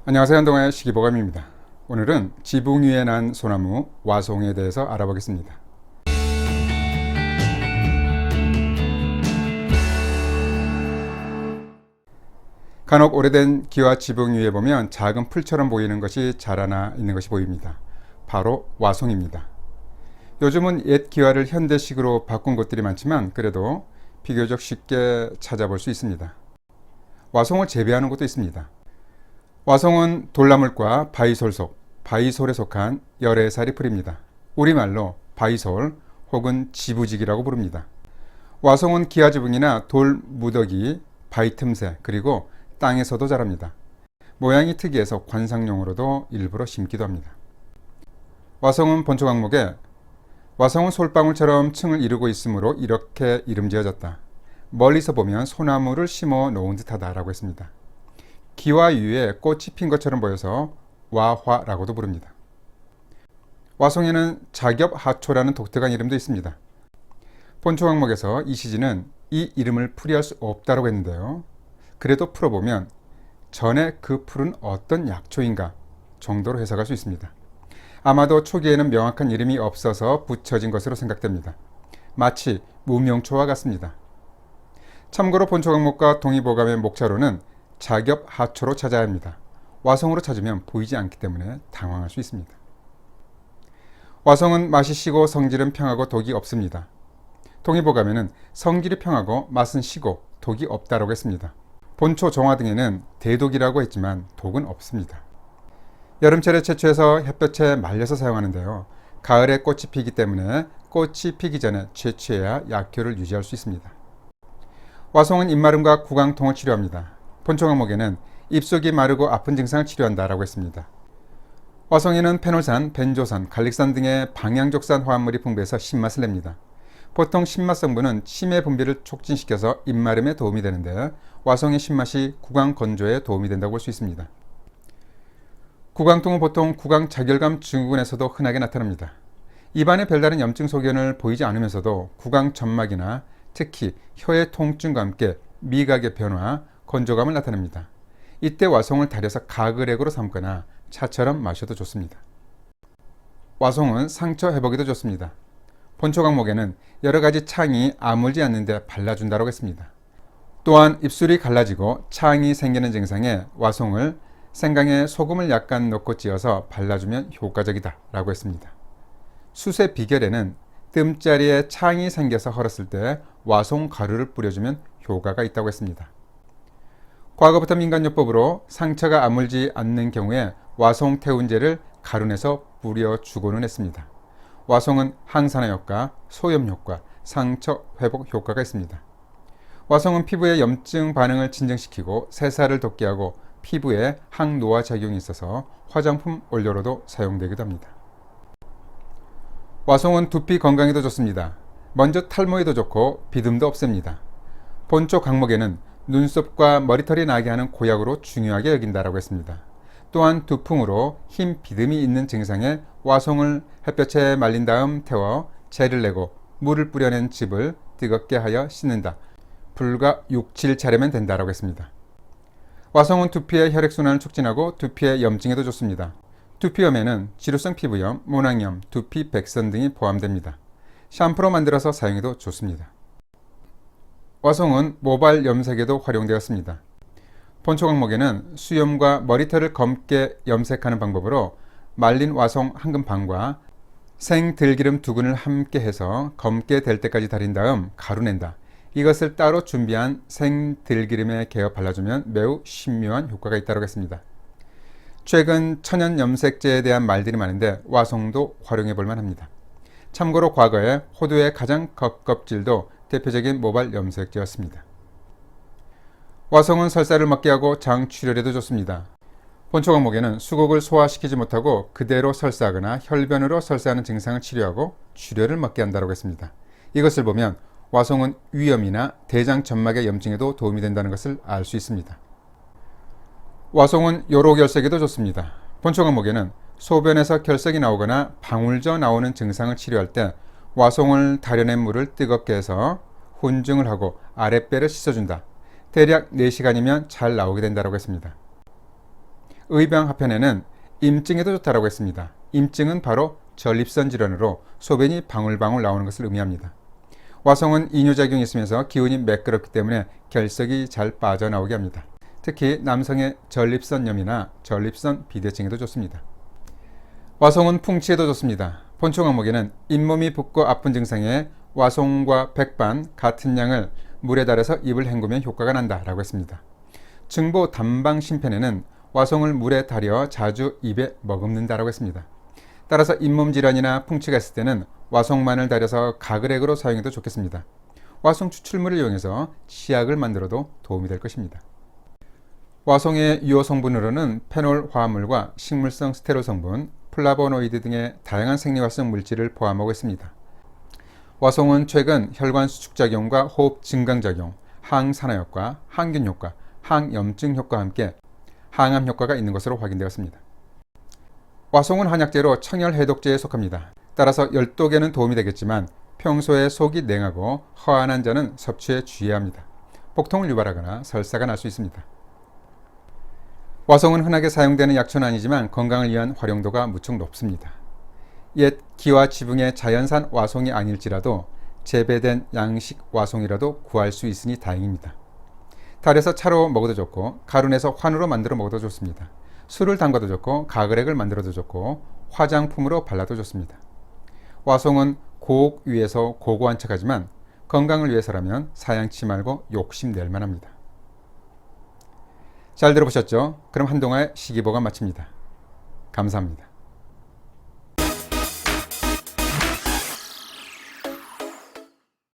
안녕하세요. 한동아의 시기보감입니다. 오늘은 지붕 위에 난 소나무 와송에 대해서 알아보겠습니다. 간혹 오래된 기와 지붕 위에 보면 작은 풀처럼 보이는 것이 자라나 있는 것이 보입니다. 바로 와송입니다. 요즘은 옛 기와를 현대식으로 바꾼 곳들이 많지만 그래도 비교적 쉽게 찾아볼 수 있습니다. 와송을 재배하는 곳도 있습니다. 와송은 돌나물과 바이솔 속, 바이솔에 속한 열애살이 풀입니다. 우리말로 바이솔 혹은 지부지기라고 부릅니다. 와송은 기아 지붕이나 돌 무더기, 바위 틈새, 그리고 땅에서도 자랍니다. 모양이 특이해서 관상용으로도 일부러 심기도 합니다. 와송은 본초 강목에 와송은 솔방울처럼 층을 이루고 있으므로 이렇게 이름 지어졌다. 멀리서 보면 소나무를 심어 놓은 듯하다라고 했습니다. 기와 위에 꽃이 핀 것처럼 보여서 와화라고도 부릅니다. 와송에는 작엽하초라는 독특한 이름도 있습니다. 본초 강목에서 이시진은 이 이름을 풀이할 수 없다고 했는데요. 그래도 풀어보면 전에 그 풀은 어떤 약초인가 정도로 해석할 수 있습니다. 아마도 초기에는 명확한 이름이 없어서 붙여진 것으로 생각됩니다. 마치 무명초와 같습니다. 참고로 본초 강목과 동의보감의 목차로는 작엽하초로 찾아야 합니다. 와송으로 찾으면 보이지 않기 때문에 당황할 수 있습니다. 와송은 맛이 시고 성질은 평하고 독이 없습니다. 동의보감에는 성질이 평하고 맛은 시고 독이 없다라고 했습니다. 본초 정화 등에는 대독이라고 했지만 독은 없습니다. 여름철에 채취해서 햇볕에 말려서 사용하는데요. 가을에 꽃이 피기 때문에 꽃이 피기 전에 채취해야 약효를 유지할 수 있습니다. 와송은 입마름과 구강통을 치료합니다. 본초 강목에는 입속이 마르고 아픈 증상을 치료한다라고 했습니다. 와송에는 페놀산, 벤조산, 갈릭산 등의 방향족산 화합물이 풍부해서 신맛을 냅니다. 보통 신맛 성분은 치매 분비를 촉진시켜서 입마름에 도움이 되는데 와송의 신맛이 구강 건조에 도움이 된다고 볼 수 있습니다. 구강통은 보통 구강 자결감 증후군에서도 흔하게 나타납니다. 입안에 별다른 염증 소견을 보이지 않으면서도 구강 점막이나 특히 혀의 통증과 함께 미각의 변화, 건조감을 나타냅니다. 이때 와송을 달여서 가글액으로 삶거나 차처럼 마셔도 좋습니다. 와송은 상처 회복에도 좋습니다. 본초 강목에는 여러가지 창이 아물지 않는데 발라준다고 했습니다. 또한 입술이 갈라지고 창이 생기는 증상에 와송을 생강에 소금을 약간 넣고 찌어서 발라주면 효과적이다 라고 했습니다. 숯의 비결에는 뜸자리에 창이 생겨서 헐었을 때 와송 가루를 뿌려주면 효과가 있다고 했습니다. 과거부터 민간요법으로 상처가 아물지 않는 경우에 와송 태운제를 가루내서 뿌려주고는 했습니다. 와송은 항산화 효과, 소염 효과, 상처 회복 효과가 있습니다. 와송은 피부의 염증 반응을 진정시키고 새살을 돋게 하고 피부에 항노화 작용이 있어서 화장품 원료로도 사용되기도 합니다. 와송은 두피 건강에도 좋습니다. 먼저 탈모에도 좋고 비듬도 없앱니다. 본초 강목에는 눈썹과 머리털이 나게 하는 고약으로 중요하게 여긴다라고 했습니다. 또한 두풍으로 흰 비듬이 있는 증상에 와송을 햇볕에 말린 다음 태워 재를 내고 물을 뿌려낸 즙을 뜨겁게 하여 씻는다. 불과 6, 7차례면 된다라고 했습니다. 와송은 두피의 혈액순환을 촉진하고 두피의 염증에도 좋습니다. 두피염에는 지루성 피부염, 모낭염, 두피 백선 등이 포함됩니다. 샴푸로 만들어서 사용해도 좋습니다. 와송은 모발 염색에도 활용되었습니다. 본초 강목에는 수염과 머리털을 검게 염색하는 방법으로 말린 와송 한 금반과 생들기름 2근을 함께 해서 검게 될 때까지 달인 다음 가루낸다. 이것을 따로 준비한 생들기름에 개어 발라주면 매우 신묘한 효과가 있다고 했습니다. 최근 천연 염색제에 대한 말들이 많은데 와송도 활용해 볼 만합니다. 참고로 과거에 호두의 가장 겉껍질도 대표적인 모발 염색제였습니다. 와송은 설사를 먹게 하고 장 출혈에도 좋습니다. 본초 강목에는 수국을 소화시키지 못하고 그대로 설사하거나 혈변으로 설사하는 증상을 치료하고 출혈을 먹게 한다고 했습니다. 이것을 보면 와송은 위염이나 대장 점막의 염증에도 도움이 된다는 것을 알 수 있습니다. 와송은 요로결석에도 좋습니다. 본초 강목에는 소변에서 결석이 나오거나 방울져 나오는 증상을 치료할 때 와송을 달여낸 물을 뜨겁게 해서 혼증을 하고 아랫배를 씻어준다. 대략 4시간이면 잘 나오게 된다고 했습니다. 의병하편에는 임증에도 좋다라고 했습니다. 임증은 바로 전립선 질환으로 소변이 방울방울 나오는 것을 의미합니다. 와송은 이뇨작용이 있으면서 기운이 매끄럽기 때문에 결석이 잘 빠져나오게 합니다. 특히 남성의 전립선염이나 전립선 비대증에도 좋습니다. 와송은 풍치에도 좋습니다. 본초 강목에는 잇몸이 붓고 아픈 증상에 와송과 백반 같은 양을 물에 달여서 입을 헹구면 효과가 난다라고 했습니다. 증보 담방신편에는 와송을 물에 달여 자주 입에 머금는다라고 했습니다. 따라서 잇몸 질환이나 풍치가 있을 때는 와송만을 달여서 가글액으로 사용해도 좋겠습니다. 와송 추출물을 이용해서 치약을 만들어도 도움이 될 것입니다. 와송의 유효 성분으로는 페놀 화합물과 식물성 스테롤 성분, 플라보노이드 등의 다양한 생리활성 물질을 포함하고 있습니다. 와송은 최근 혈관 수축작용과 호흡 증강작용, 항산화효과, 항균효과, 항염증 효과와 함께 항암 효과가 있는 것으로 확인되었습니다. 와송은 한약재로 청열해독제에 속합니다. 따라서 열독에는 도움이 되겠지만 평소에 속이 냉하고 허한한 자는 섭취에 주의해야 합니다. 복통을 유발하거나 설사가 날 수 있습니다. 와송은 흔하게 사용되는 약초는 아니지만 건강을 위한 활용도가 무척 높습니다. 옛 기와 지붕의 자연산 와송이 아닐지라도 재배된 양식 와송이라도 구할 수 있으니 다행입니다. 달에서 차로 먹어도 좋고 가루 내서 환으로 만들어 먹어도 좋습니다. 술을 담가도 좋고 가글액을 만들어도 좋고 화장품으로 발라도 좋습니다. 와송은 고옥 위에서 고고한 척하지만 건강을 위해서라면 사양치 말고 욕심낼 만합니다. 잘 들어보셨죠? 그럼 한동안의 시기보감 마칩니다. 감사합니다.